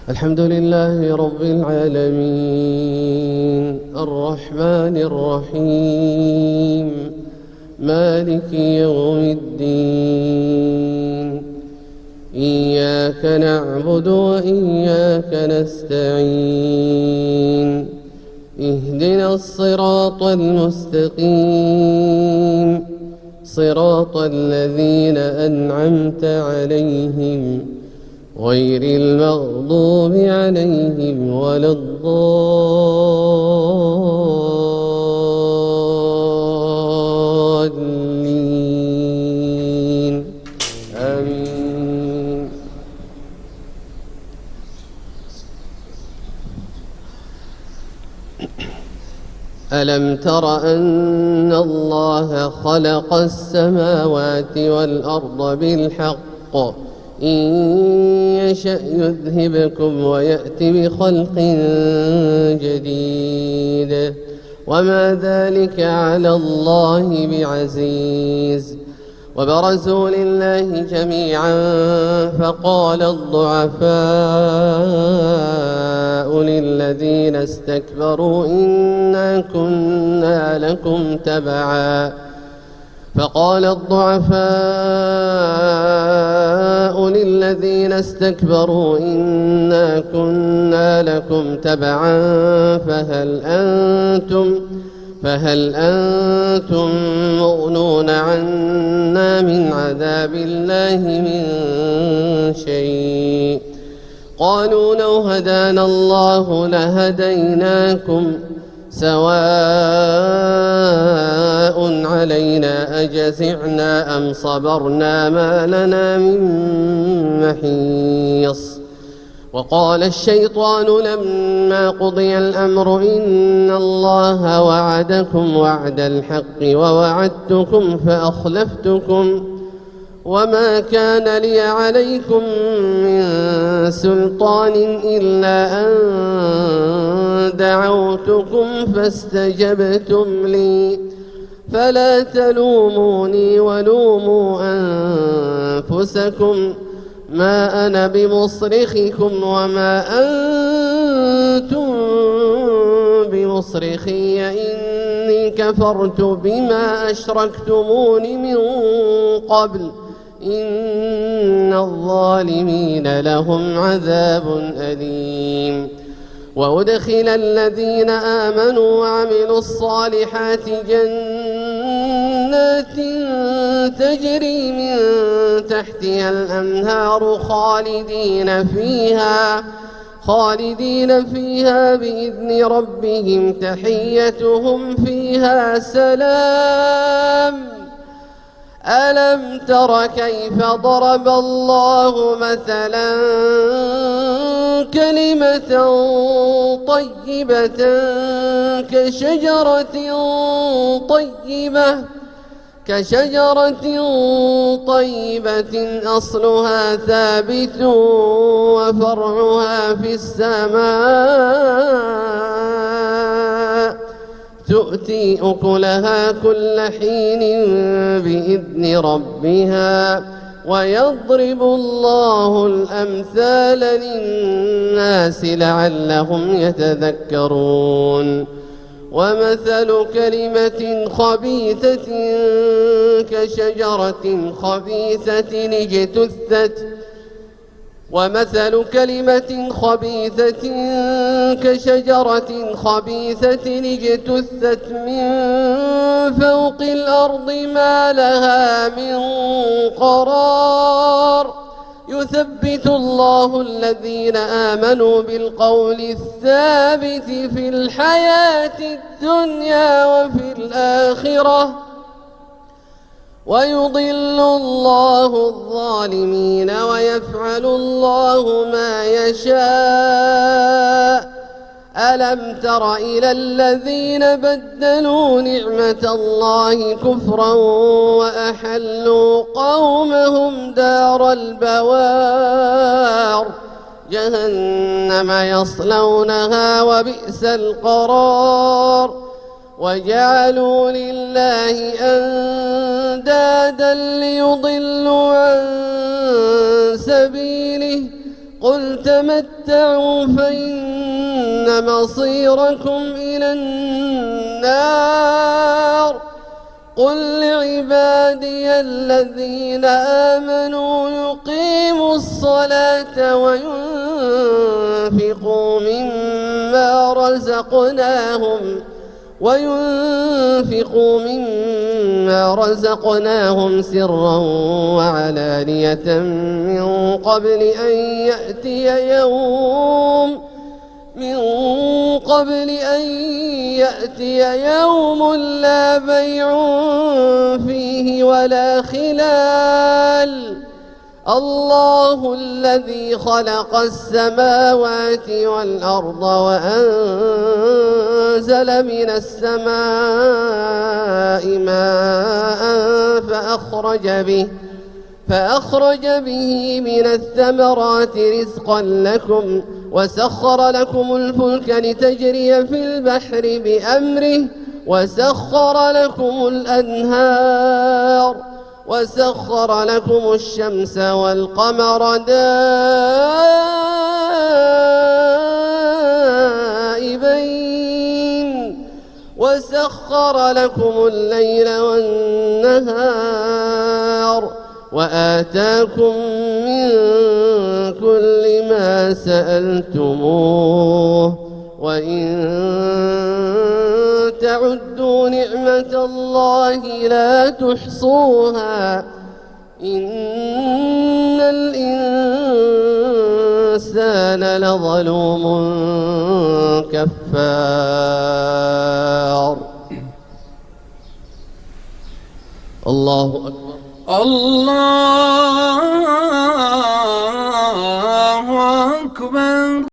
الحمد لله رب العالمين الرحمن الرحيم مالك يوم الدين إياك نعبد وإياك نستعين اهدنا الصراط المستقيم صراط الذين أنعمت عليهم غير المغضوب عليهم ولا الضالين آمين. ألم تر أن الله خلق السماوات والأرض بالحق إن يشأ يذهبكم ويأتي بخلق جديد وما ذلك على الله بعزيز. وبرزوا لله جميعا فقال الضعفاء للذين استكبروا إنا كنا لكم تبعا فقال الضعفاء للذين استكبروا إنا كنا لكم تبعا فهل أنتم مغنون عنا من عذاب الله من شيء قالوا لو هدانا الله لهديناكم سواء علينا أجزعنا أم صبرنا ما لنا من محيص. وقال الشيطان لما قضي الأمر إن الله وعدكم وعد الحق ووعدتكم فأخلفتكم وما كان لي عليكم من سلطان إلا أن دعوتكم فاستجبتم لي فلا تلوموني ولوموا أنفسكم ما أنا بمصرخكم وما أنتم بمصرخي إني كفرت بما أشركتمون من قبل إن الظالمين لهم عذاب أليم. وأدخل الذين آمنوا وعملوا الصالحات جنات تجري من تحتها الأنهار خالدين فيها بإذن ربهم تحيتهم فيها سلام. ألم تر كيف ضرب الله مثلا كلمة طيبة كشجرة طيبة أصلها ثابت وفرعها في السماء تؤتي أكلها كل حين بإذن ربها ويضرب الله الأمثال للناس لعلهم يتذكرون. ومثل كلمة خبيثة كشجرة خبيثة اجتثت من فوق الأرض ما لها من قرار يثبت الله الذين آمنوا بالقول الثابت في الحياة الدنيا وفي الآخرة ويضل الله الظالمين ويفعل الله ما يشاء. ألم تر إلى الذين بدلوا نعمة الله كفرا وأحلوا قومهم دار البوار جهنم يصلونها وبئس القرار. وجعلوا لله أندادا ليضلوا عن سبيله قل تمتعوا فإن مصيركم إلى النار قل لعبادي الذين آمنوا يقيموا الصلاة وينفقوا مما رزقناهم سرا وعلانية من قبل أن يأتي يوم لا بيع فيه ولا خلال الله الذي خلق السماوات والأرض وأنزل من السماء ماء فأخرج به من الثمرات رزقا لكم وسخر لكم الفلك لتجري في البحر بأمره وسخر لكم الأنهار وسخر لكم الشمس والقمر دائبين وسخر لكم الليل والنهار وآتاكم من كل ما سألتموه وإن تعدوا نعمة الله لا تحصوها إن الإنسان لظلوم كفار. الله أكبر. الله أكبر.